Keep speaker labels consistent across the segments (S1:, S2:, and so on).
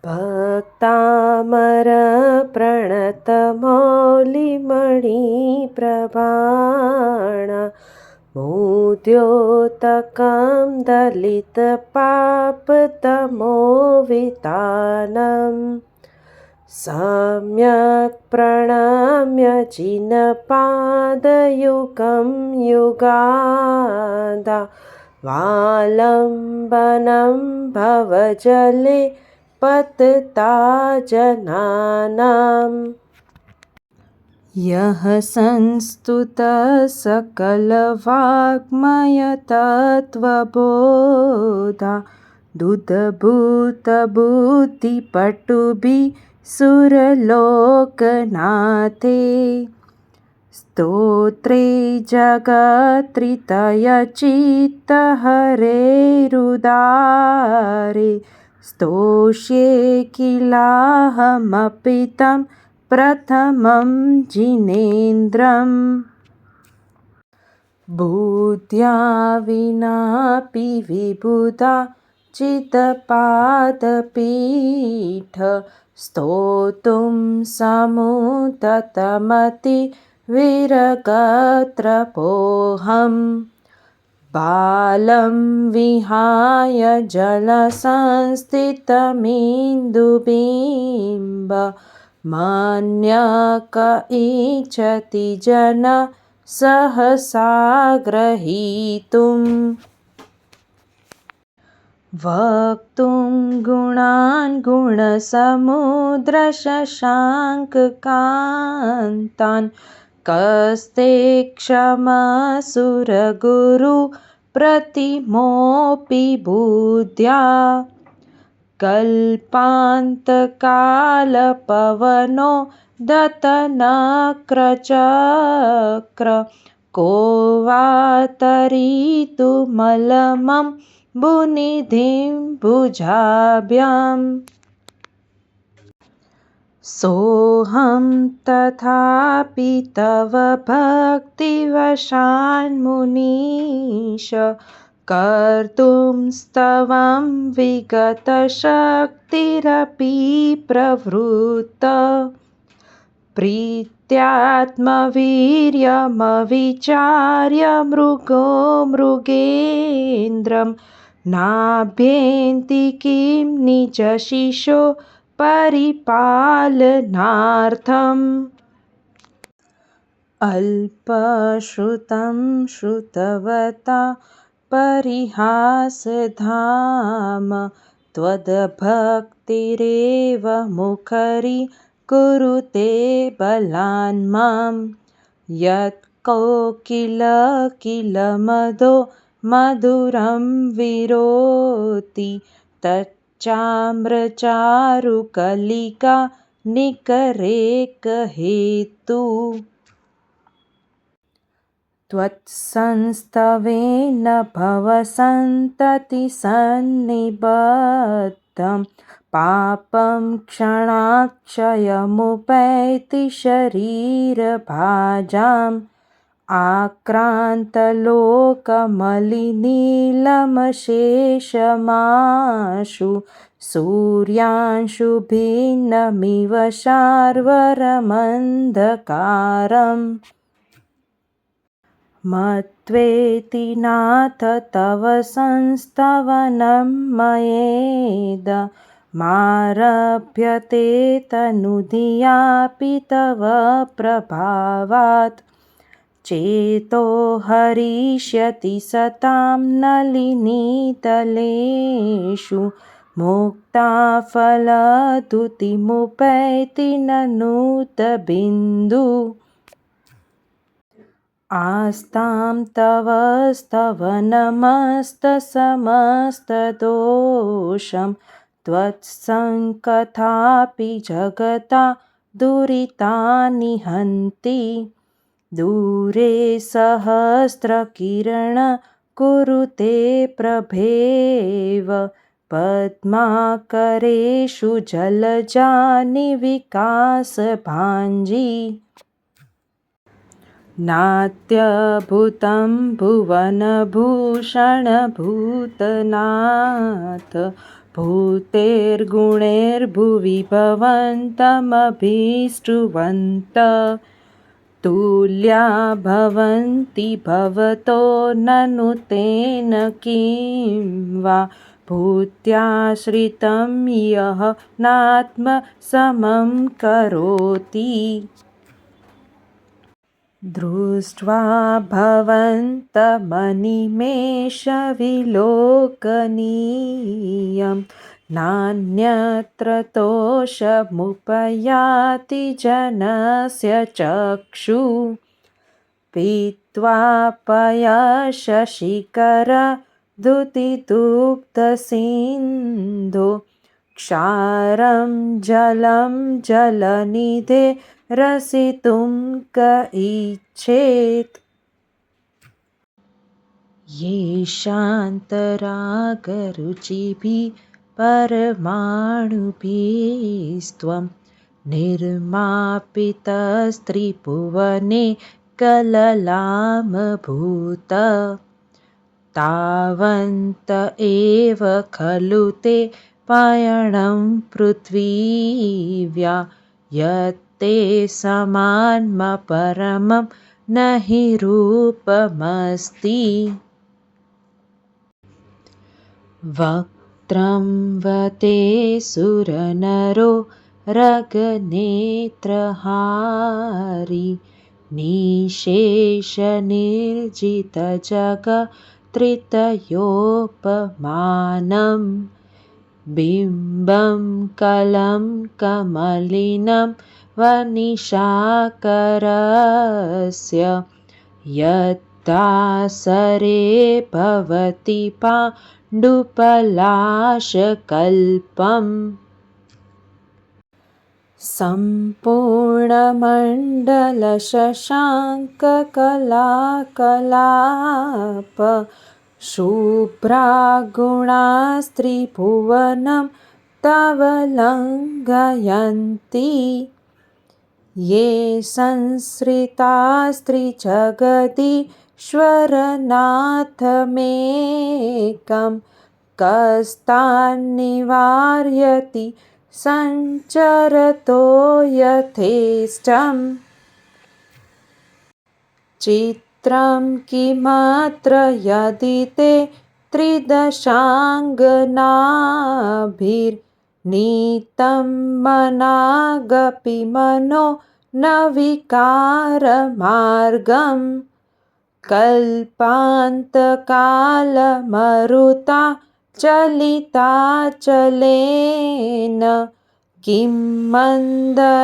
S1: भक्तामरप्रणतमौलिमणिप्रभाण मुद्योतकं दलितपापतमोवितानम् सम्यक् प्रणम्य जिनपादयुगं युगादा वालम्बनं भवजले पतता जनानाम् यः संस्तुतः सकलवाङ्मयतत्त्वबोधा दुदभूतबुद्धिपटुभिः सुरलोकनाथे स्तोत्रे जगत्रितयचित्तहरेरुदारे स्तोष्ये किलाहमपि तं प्रथमं जिनेन्द्रम् बुद्ध्या विनापि विबुधा चित्तपादपीठ स्तोतुं समुदतमति विरगत्रपोऽहम् बालं विहाय जलसंस्थितमिन्दुबिम्ब मन्यक इच्छति जन सहसा ग्रहीतुम् वक्तुं गुणान् गुणसमुद्रशशाङ्ककान्तान् कस्ते क्षमसुरगुरु प्रतिमोऽपि बुद्ध्या कल्पान्तकालपवनो दतनक्रचक्र को वा तरितुमलमं भुनिधिं भुजाभ्याम् सोऽहं तथापि तव भक्तिवशान्मुनीश कर्तुं स्तवं विगतशक्तिरपि प्रवृत्त प्रीत्यात्मवीर्यमविचार्य मृगो मृगेन्द्रं नाभ्येति किं निजशिशो परिपालनार्थम् अल्पश्रुतं श्रुतवता परिहासधाम त्वद्भक्तिरेव मुखरी कुरुते बलान् मां यत्कोकिल मदो मधुरं विरोति तच्चाम्रचारुकलिका निकरेकहेतु त्वत्संस्तवेन भवसन्ततिसन्निबद्धं पापं क्षणाक्षयमुपैति शरीरभाजाम् आक्रान्तलोकमलिनीलमशेषमाशु सूर्यांशुभिन्नमिव शार्वरमन्धकारम् मत्वेति नाथ तव संस्तवनं मयेद मारभ्यते तनुधियापि तव प्रभावात् चेतो हरिष्यति सतां नलिनीतलेषु मुक्ताफलधुतिमुपैति ननुतबिन्दु आस्तां तव स्तवनमस्तसमस्तदोषं त्वत्सङ्कथापि जगता दुरितानि हन्ति दूरे सहस्रकिरण कुरुते प्रभेव पद्माकरेषु जलजानि विकासभाञ्जी नात्यभूतं भुवनभूषणभूतनाथ भूतेर्गुणैर्भुवि भवन्तमभीष्टुवन्त तुल्या भवन्ति भवतो ननु तेन किं वा भूत्याश्रितं यः नात्मसमं करोति दृष्ट्वा भवन्तमनिमेषविलोकनीयं नान्यत्र तोषमुपयाति जनस्य चक्षु पीत्वा पयशशिखरदुतिदुग्धसिन्धु क्षारं जलं जलनिधे रसितुं क इच्छेत् येषान्तरागरुचिभिः परमाणुभिस्त्वं निर्मापितस्त्रिभुवने कललामभूत तावन्त एव खलु ते पयणं पृथिव्या यत्ते समान्मपरमं न हि रूपमस्ति वक्त्रं वते सुरनरो रगनेत्रहारी निशेषनिर्जितजगत्त्रितयोपमानं बिम्बं कलं कमलिनं वनिशाकरस्य यत्तासरे भवति पाण्डुपलाशकल्पम् सम्पूर्णमण्डलशशाङ्ककलाकलाप शुभ्रागुणास्त्रिभुवनं तव लङ्घयन्ति ये संश्रितास्त्रिजगदीश्वरनाथमेकं कस्तान्निवारयति सञ्चरतो यथेष्टम् चित्रं किमत्र यदि ते त्रिदशाङ्गनाभिर्नीतं मनागपि मनो न विकारमार्गं कल्पान्तकालमरुता चलिताचलेन किं मन्दराद्रिशिखरं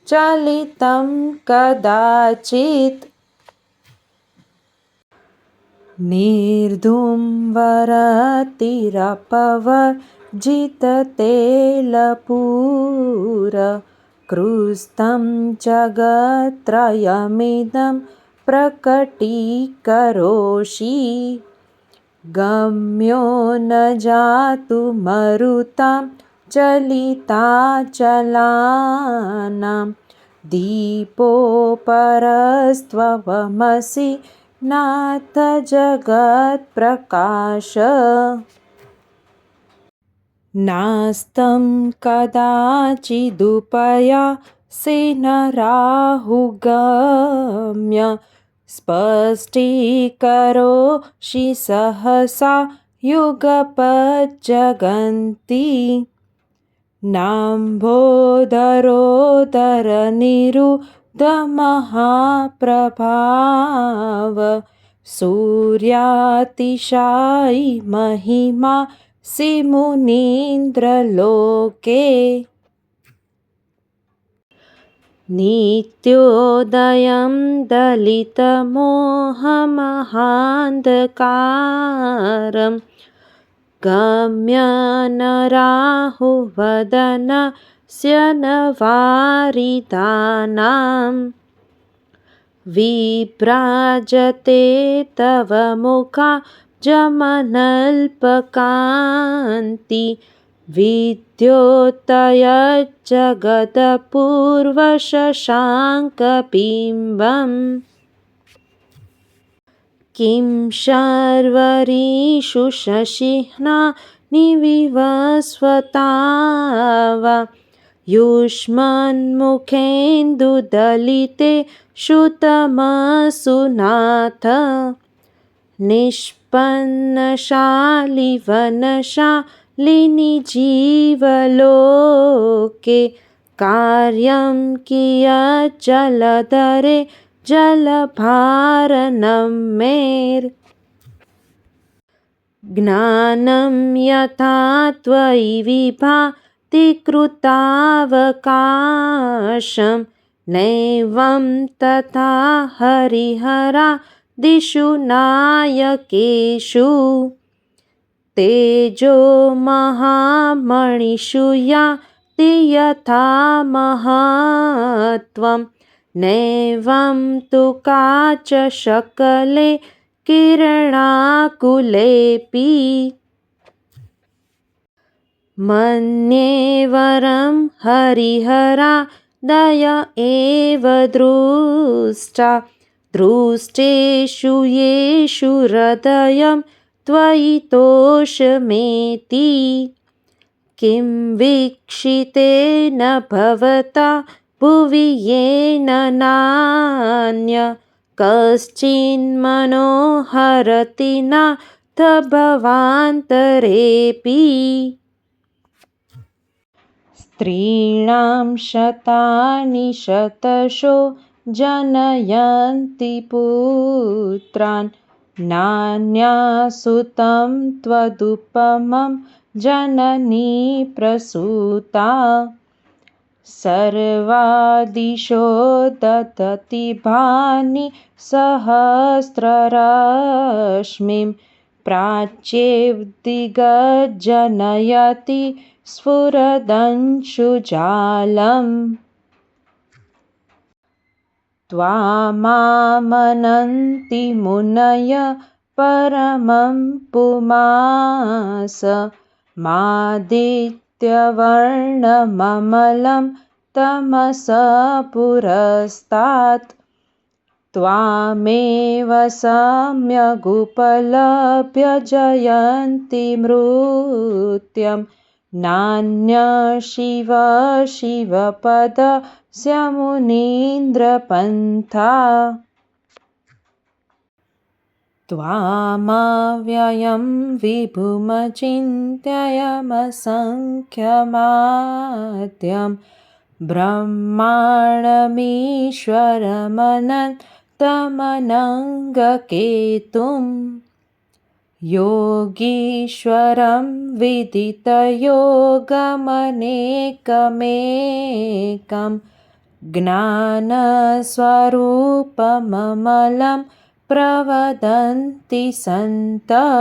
S1: चलितं कदाचित् निर्धूम्बरतिरपवर्जिततेलपूरकृस्तं जगत्त्रयमिदं प्रकटीकरोषि गम्यो न जातु मरुतां चलिताचलानां दीपोपरस्त्वमसि नाथ जगत्प्रकाश नास्तं कदाचिदुपयासि नराहुगम्य स्पष्टीकरोषि सहसा युगपज्जगन्ति नाम्भोदरोदरनिरुद्धमहाप्रभाव सूर्यातिशायि महिमा सि मुनीन्द्रलोके नित्योदयं दलितमोहमहान्धकारं गम्यनराहुवदनस्य न वारिदानां विभ्राजते तव मुखाब्जमनल्पकान्ति विद्योतयज्जगदपूर्वशशाङ्कबिम्बम् किं शर्वरीषु शशिह्ना निविवस्वता वा युष्मन्मुखेन्दुदलिते श्रुतमसु नाथ निष्पन्नशालिवनशालिनि जीवलोके कार्यं कियज्जलधरे जलभारनम्मेर् ज्ञानं यथा त्वयि विभाति कृतावकाशं नैवं तथा हरिहरादिषु नायकेषु तेजो महामणिषु याति यथा महत्त्वं नैवं तु काचशकले किरणाकुलेऽपि मन्ये वरं हरिहरादय एव दृष्टेषु येषु हृदयं त्वयि तोषमेति किं वीक्षितेन भवता भुवि येन नान्य कश्चिन्मनोहरति नाथ भवान्तरेऽपि स्त्रीणां शतानि शतशो जनयन्ति पुत्रान् नान्यासुतं त्वदुपमं जननी प्रसूता सर्वादिशो ददति भानि सहस्ररश्मिं प्राच्येवदिगज्जनयति स्फुरदंशुजालम् त्वामामनन्ति मुनय परमं पुमास मादित्यवर्णममलं तमसः पुरस्तात् त्वामेव सम्यगुपलभ्य जयन्ति मृत्यं नान्य शिव शिवपदस्य मुनीन्द्रपन्था त्वामव्ययं विभुमचिन्त्ययमसङ्ख्यमाद्यं ब्रह्माणमीश्वरमनन्तमनङ्गकेतुं योगीश्वरं विदितयोगमनेकमेकं ज्ञानस्वरूपममलं प्रवदन्ति सन्तः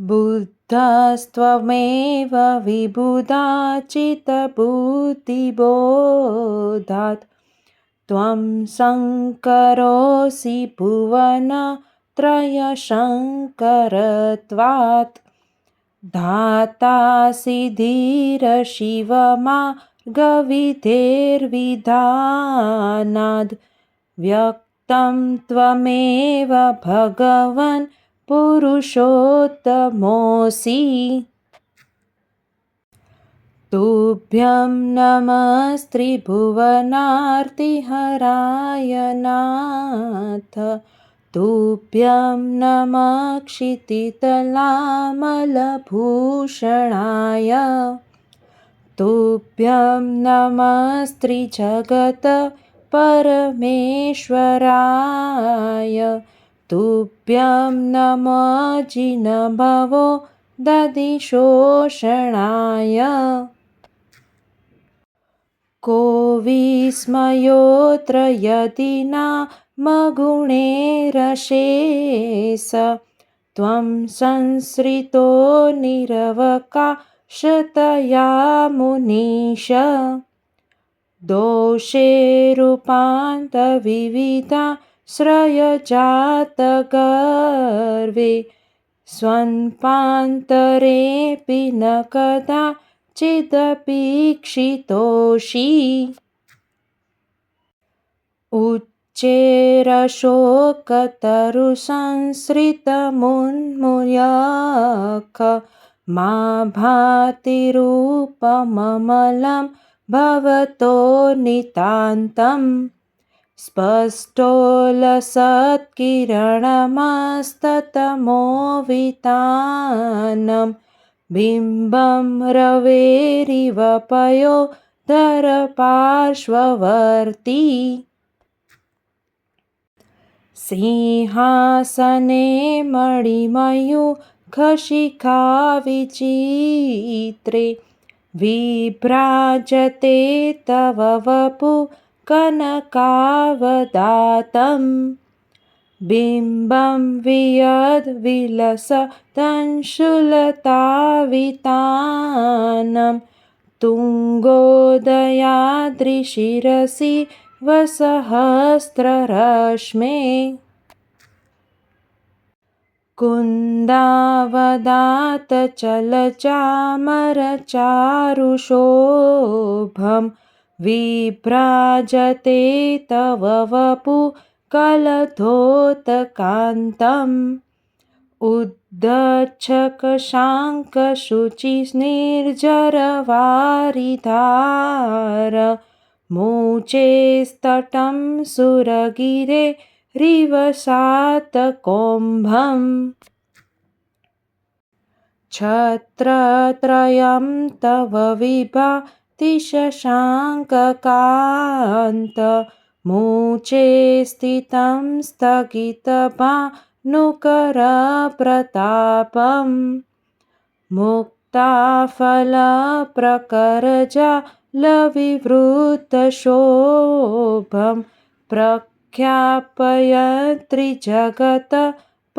S1: बुद्धस्त्वमेव विबुधाचितबुद्धिबोधात् त्वं शङ्करोऽसि भुवनत्रयशङ्करत्वात् धातासि धीरशिवमार्गविधेर्विधानाद् व्यक्तं त्वमेव भगवन् पुरुषोत्तमोऽसि तुभ्यं नमस्त्रिभुवनार्तिहराय नाथ तुभ्यं नमः क्षितितलामलभूषणाय तुभ्यं नमस्त्रिजगत परमेश्वराय तुभ्यं नमो जिनभवो दधिशोषणाय को विस्मयोऽत्र यदि नामगुणैरशेष त्वं संसृतो निरवकाशतया मुनीश दोषैरूपान्तविविधा श्रयजातगर्वे स्वन्पान्तरेऽपि न कदाचिदपीक्षितोषि चेरशोकतरुसंसृतमुन्मुल्यख मा भाति रूपममलं भवतो नितान्तम् स्पष्टोलसत्किरणमस्ततमोवितानं बिम्बं रवेरिव पयोधरपार्श्ववर्ती सिंहासने मणिमयूखशिखाविचित्रे विभ्राजते तव वपु कनकावदातं बिम्बं वियद्विलसदंशुलतावितानं तुङ्गोदयाद्रिशिरसि वसहस्ररश्मे कुन्दावदातचलचामरचारुशोभं विभ्राजते तव वपु कलधोतकान्तम् उद्धच्छकशाङ्कशुचिनिर्झरवारिधार मूचेस्तटं सुरगिरे रिवसातकोम्भम् छत्रत्रयं तव विभाति शशाङ्ककान्त मूचे स्थितं स्थगितभानुकरप्रतापम् मुक्ताफलप्रकरजालविवृतशोभं प्रख्यापयत्रिजगत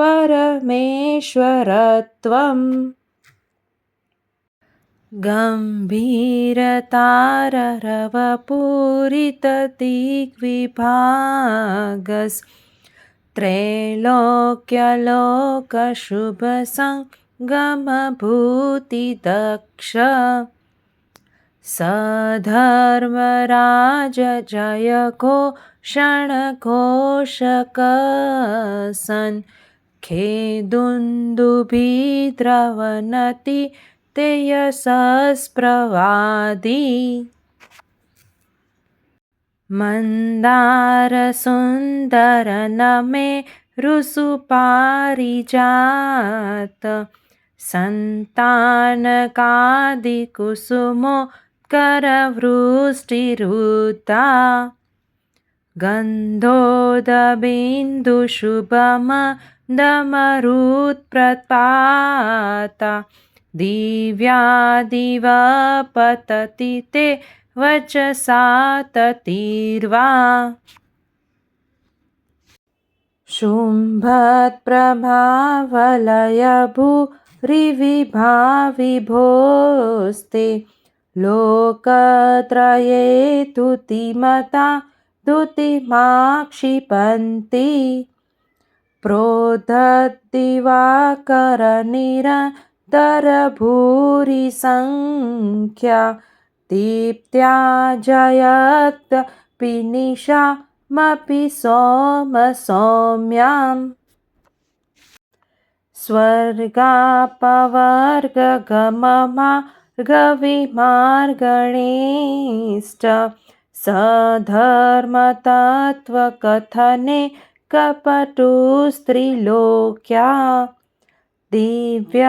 S1: परमेश्वरत्वम् गम्भीरताररवपूरितदिग्विभागस्त्रैलोक्यलोकशुभसङ्गमभूतिदक्ष सधर्मराज जय घोषणघोषकसन् खेदुन्दुभिद्रवनति ते यशस्प्रवादी मन्दारसुन्दरनमे रुसुपारिजात सन्तानकादिकुसुमोत्करवृष्टिरुता गन्धोदबिन्दुशुभमदमरुत्प्रपाता दिव्यादिव पतति ते वचसाततिर्वा शुम्भत्प्रभावलयभूरिविभाविभोस्ते लोकत्रये तुतिमता दुतिमाक्षिपन्ति प्रोद्धद्दिवाकरनिरन्तरभूरिसङ्ख्या दीप्त्या जयत्पिनिशामपि सौम्याम् स्वर्गापवर्गगममार्गविमार्गणेष्ट सधर्मतत्त्वकथने कपटुस्त्रिलोक्या दिव्यध्वनिर्भवति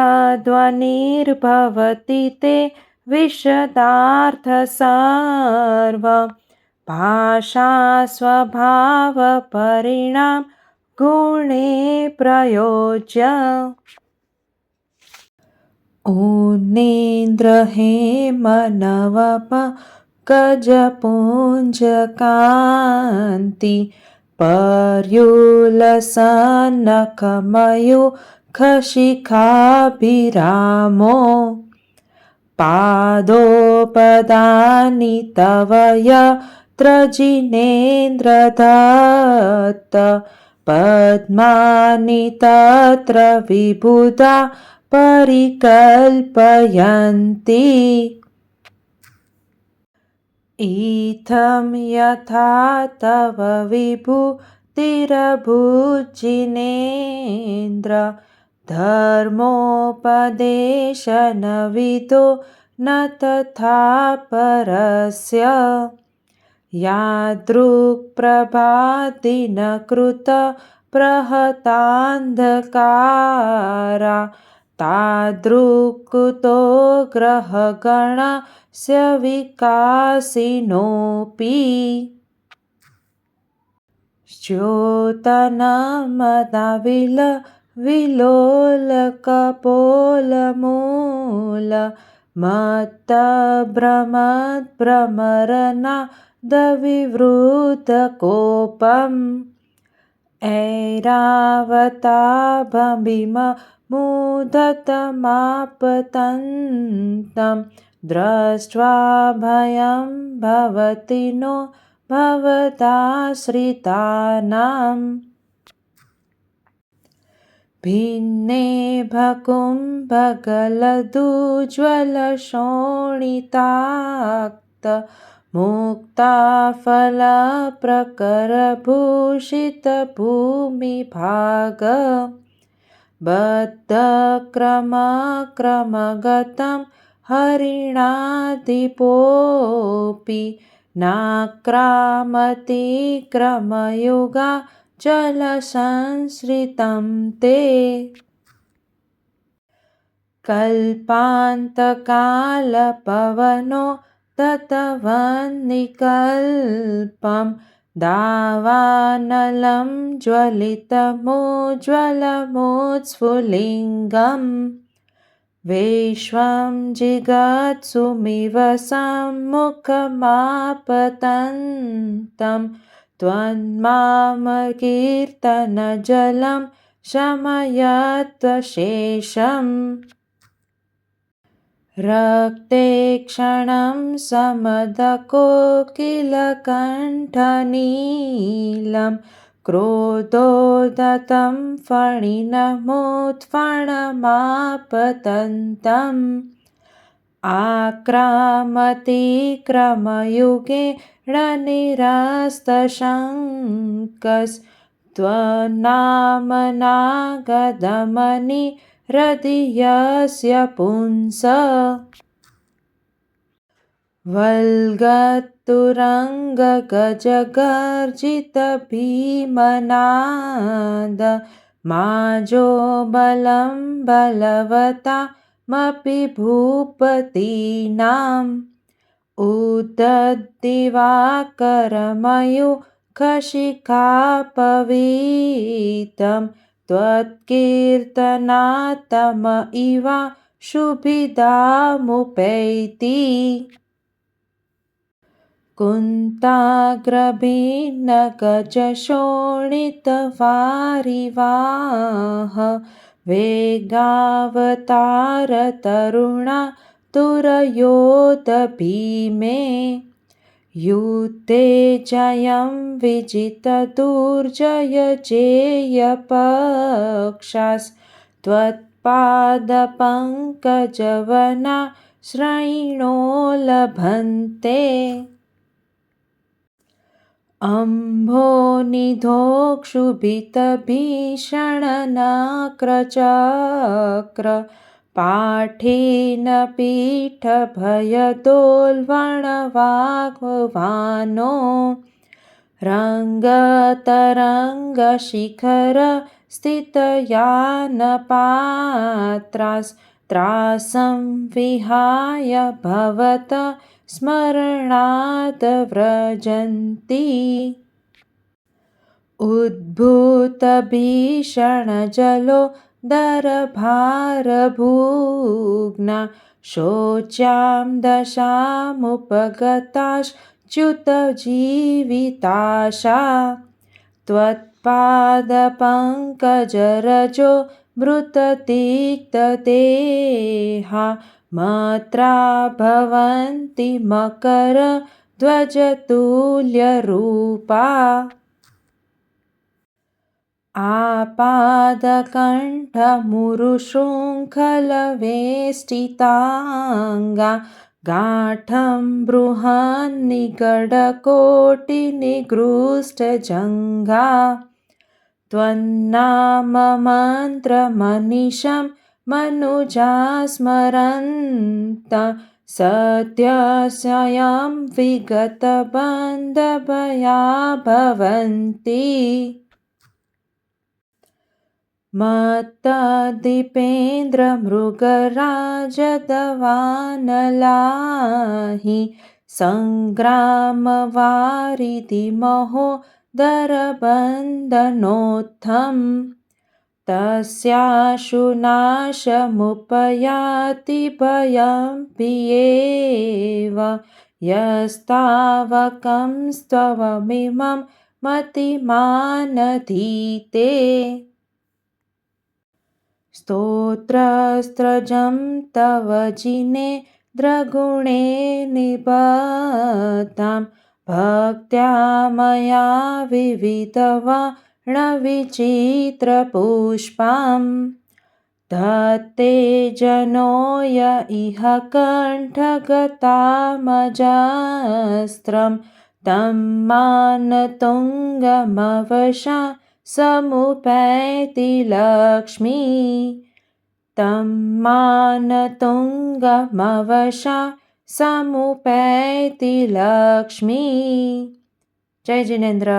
S1: ते विशदार्थसर्व भाषास्वभावपरिणाम गुणे प्रयोज्य उन्नेन्द्रहेमनवप गजपुञ्जकान्ति पर्युलसन्नखमयूखशिखाभिरामो पादोपदानि तव यत्र जिनेन्द्रदत्त पद्मानि तत्र विबुधा परिकल्पयन्ति इत्थं यथा तव विभूतिरभुजिनेन्द्र धर्मोपदेशनविदो न तथा परस्य यादृक्प्रभादिनकृत प्रहतान्धकारा तादृक्कुतो ग्रहगणस्य विकासिनोऽपि विलोलकपोलमूल मत्तभ्रमद्भ्रमरनादविवृतकोपम् ऐरावताभमिममुदतमापतन्तं दृष्ट्वा भयं भवति नो भवदाश्रितानाम् भिन्ने भकुम्भगलदुज्ज्वलशोणिताक्त मुक्ताफलप्रकरभूषितभूमिभाग बद्धक्रमक्रमगतं हरिणाधिपोऽपि नाक्रामति जलसंश्रितं ते कल्पान्तकालपवनो दत्तवन्निकल्पं दावानलं ज्वलितमुज्ज्वलमुत्स्फुलिङ्गम् विश्वं जिगत्सुमिव सम्मुखमापतन्तं त्वन्मामकीर्तनजलं शमयत्वशेषम् रक्ते क्षणं समदकोकिलकण्ठनीलं क्रोधोदतं फणिनमुत्फणमापतन्तम् आक्रामति पुंस वल्गतुरङ्गगजगर्जितभीमनाद माजो बलं बलवतामपि भूपतीनाम् उदद्दिवाकरमयूखशिखापवीतं त्वत्कीर्तनात्तम इव शुभिदामुपैति कुन्ताग्रभिन्नगजशोणितवारिवाह वेगावतारतरुणा तुरयोधभीमे युद्धे जयं विजितदुर्जयजेयपक्षास्त्वत्पादपङ्कजवना श्रयिणो लभन्ते अम्भोनिधोक्षुभितभीषणनाक्रचक्र पाठेन पीठभयदोल्बणवाग्वानो रङ्गतरङ्गशिखर स्थितयानपात्रास्त्रासं विहाय भवत स्मरणाद् व्रजन्ति उद्भूतभीषणजलो दरभारभूग्ना शोच्यां दशामुपगताश्च्युतजीविताशा त्वत्पादपङ्कजरजो मृततिक्तदेहा मत्रा भवन्ति मकरध्वजतुल्यरूपा आपादकण्ठमुरुशृङ्खलवेष्टिताङ्गा ગાંઠं बृहन्निगडकोटिनिगृष्टजङ्घा त्वन्नाममन्त्रमनिशं मनुजा स्मरन्त सद्य स्वयं विगतबन्धभया भवन्ति मत्तदीपेन्द्रमृगराजदवानलाहि सङ्ग्रामवारिधिमहोदरबन्धनोत्थं तस्याशुनाशमुपयाति भयं पियेव यस्तावकं स्त्वमिमं मतिमानधीते स्तोत्रस्त्रजं तव जिनेन्द्रगुणे निबद्धं भक्त्या मया विविधवर्णविचित्रपुष्पं धत्ते जनो य इह कण्ठगतामजस्त्रं तं मानतुङ्गमवशा समुपैति लक्ष्मी तं मानतुङ्गमवशा समुपैति लक्ष्मी। जय जिनेन्द्र।